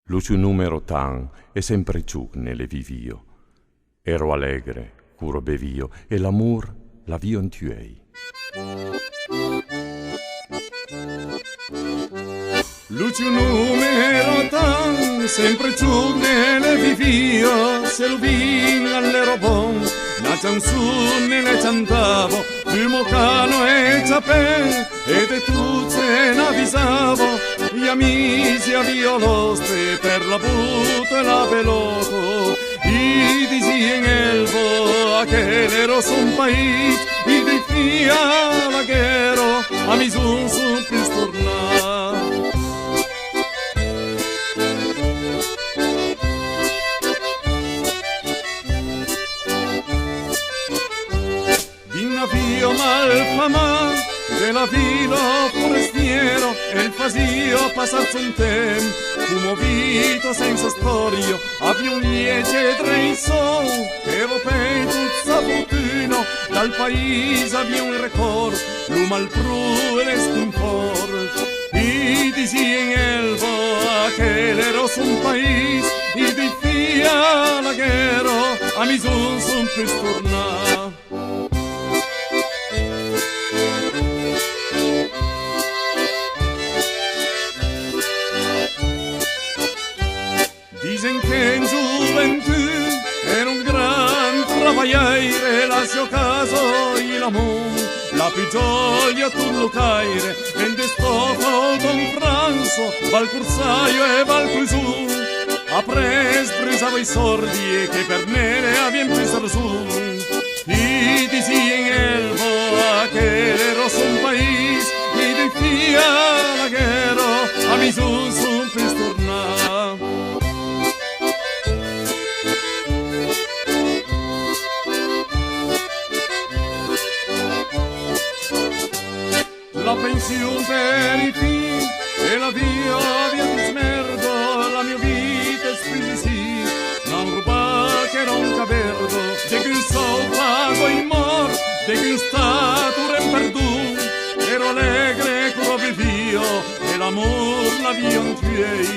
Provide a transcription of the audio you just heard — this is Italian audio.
Luciu numero tan e sempre ciù nelle vivio. Ero allegre, curo bevio, e l'amor la vio in tuei. Luciu numero tan, sempre ciù nelle vivio, se lo vin all'eropon, la canzone ne cantavo, primo cano e ciapè, ed e tu ce n'avvisavo, gli amici a violoste per la puta e la veloco, i disi en elvo, aquel ero son país, i de fia la guero, a mi sun pistornar. Navío malfamà della vila forestiero e il fasio passarsi un tempo commovito senza storia abbia un liege dreiso che europei tutta fortuna dal paese abbia un record lo malpru e l'estinfor i disi in elvo che l'ero son paese i di fia la guerra a mi son pistornà. Dicen che in gioventù era un gran travagliare, la sua casa e l'amore, la più gioia tu lo caire, vende stoffa don Franzo, val cursaio e val cusù, a brisava i sordi e che per nere avien preso su, i disi in elvo, che l'ero son país, i di fia la guerra, a mi son pistornà. La pensione per i figli e la via di smerdo, la mia vita esprisi, non ruba che non caverdo, de che so pago in mor, de che stato perdu, ero allegre come vivio, e l'amor la via in tuei.